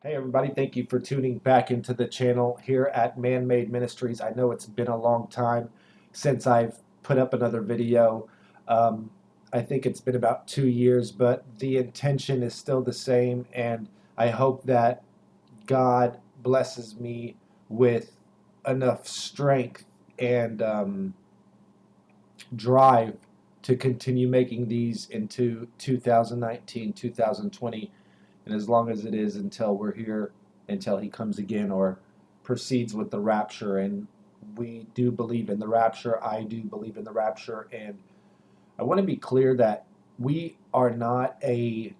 Hey everybody, thank you for tuning back into the channel here at Man-Made Ministries. I know it's been a long time since I've put up another video. Um, I think it's been about 2 years, but the intention is still the same, and I hope that God blesses me with enough strength and drive to continue making these into 2019, 2020, and as long as it is until we're here, until he comes again or proceeds with the rapture. And we do believe in the rapture. I do believe in the rapture. And I want to be clear that we are not a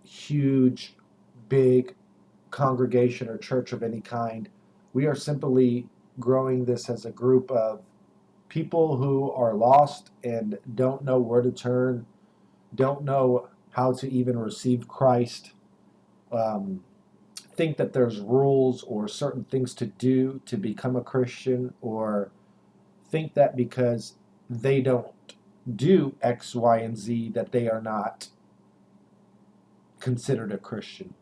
huge, big congregation or church of any kind. We are simply growing this as a group of people who are lost and don't know where to turn, don't know how to even receive Christ, um, think that there's rules or certain things to do to become a Christian, or think that because they don't do X, Y, and Z that they are not considered a Christian.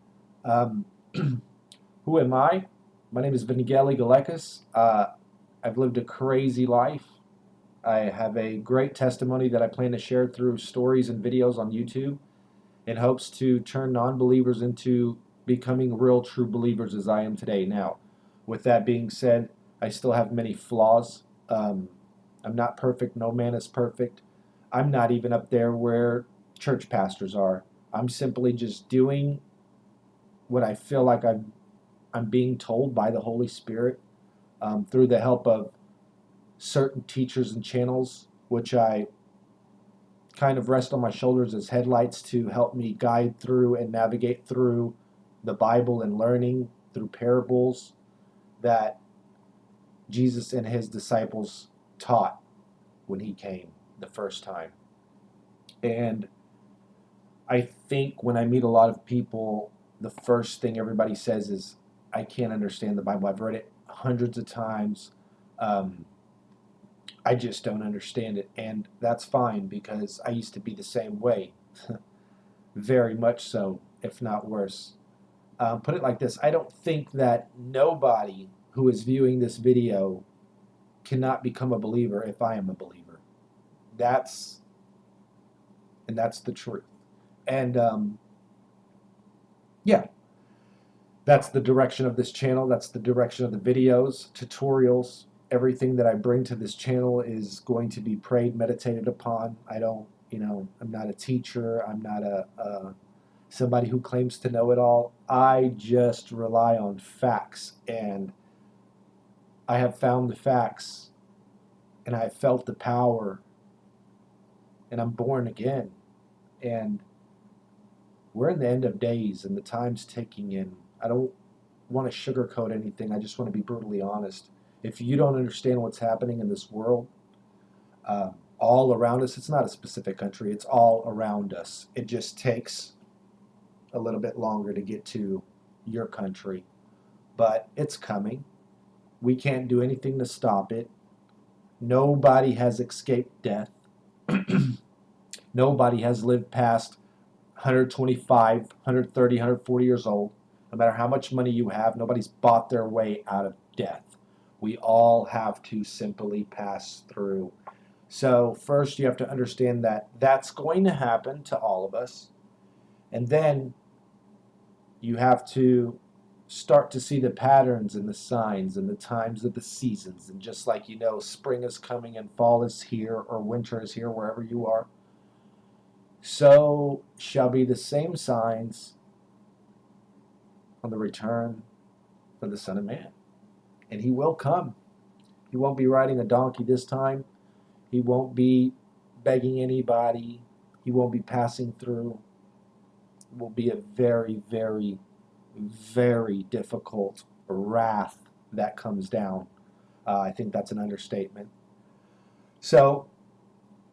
Um, who am I? My name is Vangeli Galekis. I've lived a crazy life. I have a great testimony that I plan to share through stories and videos on YouTube in hopes to turn non-believers into becoming real true believers as I am today. Now, with that being said, I still have many flaws. I'm not perfect. No man is perfect. I'm not even up there where church pastors are. I'm simply just doing what I feel like I'm being told by the Holy Spirit, through the help of certain teachers and channels, which I kind of rest on my shoulders as headlights to help me guide through and navigate through the Bible and learning through parables that Jesus and his disciples taught when he came the first time. And I think when I meet a lot of people, the first thing everybody says is, I can't understand the Bible. I've read it hundreds of times. Um, I just don't understand it. And that's fine, because I used to be the same way. Very much so, if not worse. Put it like this: I don't think that nobody who is viewing this video cannot become a believer if I am a believer. That's that's the truth. And yeah, that's the direction of this channel. That's the direction of the videos, tutorials. Everything that I bring to this channel is going to be prayed, meditated upon. I don't, I'm not a teacher. I'm not a somebody who claims to know it all. I just rely on facts, and I have found the facts, and I have felt the power, and I'm born again. And we're in the end of days, and the time's ticking in. I don't want to sugarcoat anything. I just want to be brutally honest. If you don't understand what's happening in this world, all around us, it's not a specific country, it's all around us. It just takes a little bit longer to get to your country, but it's coming. We can't do anything to stop it. Nobody has escaped death. Nobody has lived past 125, 130, 140 years old. No matter how much money you have, nobody's bought their way out of death. We all have to simply pass through. So first you have to understand that that's going to happen to all of us. And then you have to start to see the patterns and the signs and the times of the seasons. And just like spring is coming and fall is here, or winter is here wherever you are, so shall be the same signs on the return for the Son of Man. And he will come. He won't be riding a donkey this time. He won't be begging anybody. He won't be passing through. It will be a very, very, very difficult wrath that comes down. I think that's an understatement. So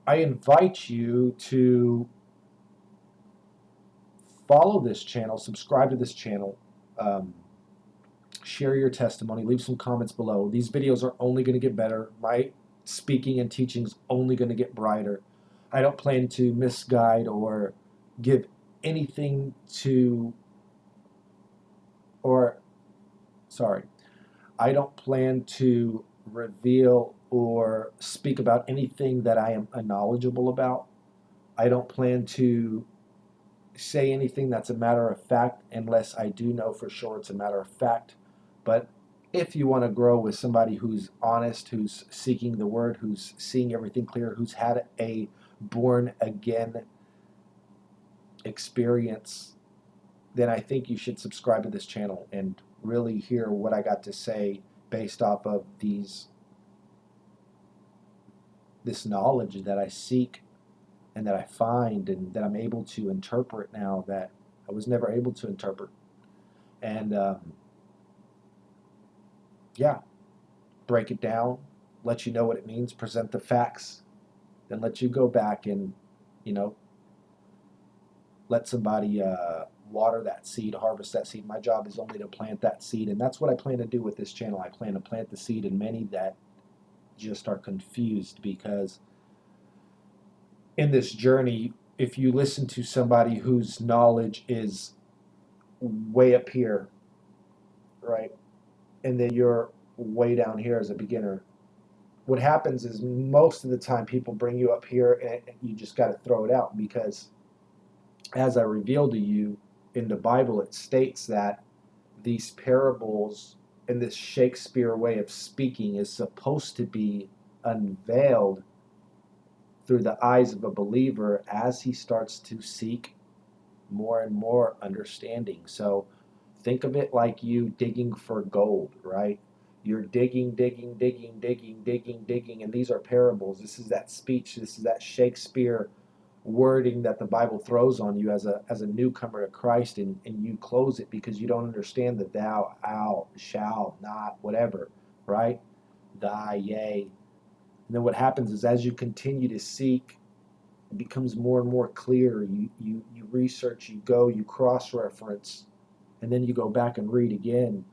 I invite you to follow this channel, subscribe to this channel, share your testimony, leave some comments below. These videos are only going to get better. My speaking and teaching is only going to get brighter. I don't plan to misguide or give anything to or sorry, I don't plan to reveal or speak about anything that I am unknowledgeable about. I don't plan to say anything that's a matter of fact unless I do know for sure it's a matter of fact. But if you want to grow with somebody who's honest, who's seeking the word, who's seeing everything clear, who's had a born again experience, then I think you should subscribe to this channel and really hear what I got to say based off of this knowledge that I seek and that I find and that I'm able to interpret now that I was never able to interpret. And yeah, break it down, let you know what it means, present the facts, then let you go back and, you know, let somebody water that seed, harvest that seed. My job is only to plant that seed, and that's what I plan to do with this channel. I plan to plant the seed in many that just are confused, because in this journey, if you listen to somebody whose knowledge is way up here, right, and then you're way down here as a beginner, what happens is most of the time people bring you up here and you just got to throw it out, because as I revealed to you in the Bible, it states that these parables and this Shakespeare way of speaking is supposed to be unveiled through the eyes of a believer as he starts to seek more and more understanding. So think of it like you digging for gold, right? You're digging, digging, digging, digging, digging, digging, and these are parables. This is that speech, this is that Shakespeare wording that the Bible throws on you as a newcomer to Christ, and you close it because you don't understand the thou, out, shall, not, whatever, right? Thy, yea. And then what happens is as you continue to seek, it becomes more and more clear. You research, you go, you cross-reference, and then you go back and read again.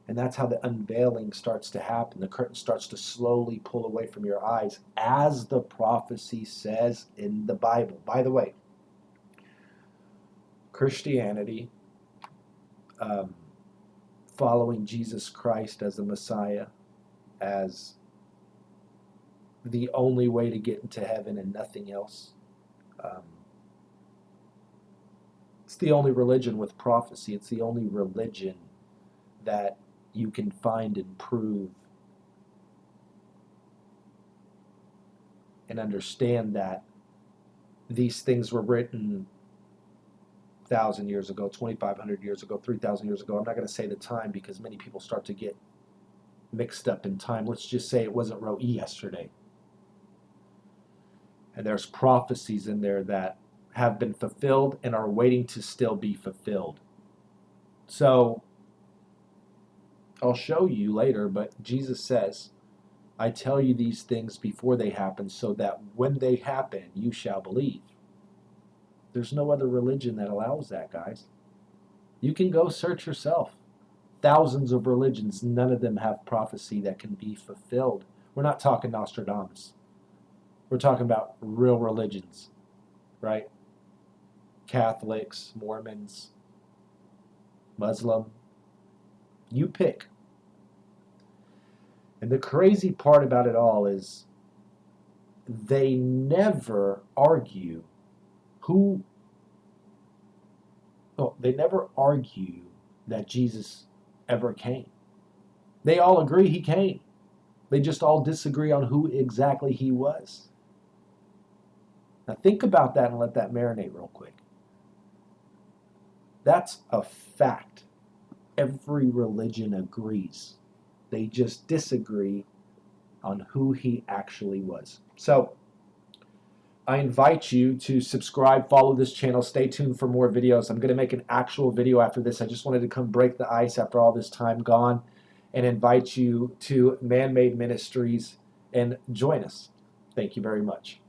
And that's how the unveiling starts to happen. The curtain starts to slowly pull away from your eyes, as the prophecy says in the Bible. By the way, Christianity, following Jesus Christ as the Messiah, as the only way to get into heaven and nothing else. It's the only religion with prophecy. It's the only religion that you can find and prove and understand that these things were written 1,000 years ago, 2,500 years ago, 3,000 years ago. I'm not going to say the time because many people start to get mixed up in time. Let's just say it wasn't wrote yesterday. And there's prophecies in there that have been fulfilled and are waiting to still be fulfilled. So I'll show you later, but Jesus says, I tell you these things before they happen, so that when they happen, you shall believe. There's no other religion that allows that, guys. You can go search yourself. Thousands of religions, none of them have prophecy that can be fulfilled. We're not talking Nostradamus. We're talking about real religions, right? Catholics, Mormons, Muslim. You pick. And the crazy part about it all is they never argue they never argue that Jesus ever came. They all agree he came. They just all disagree on who exactly he was. Now think about that and let that marinate real quick. That's a fact. Every religion agrees. They just disagree on who he actually was. So I invite you to subscribe, follow this channel, stay tuned for more videos. I'm going to make an actual video after this. I just wanted to come break the ice after all this time gone and invite you to Man-Made Ministries and join us. Thank you very much.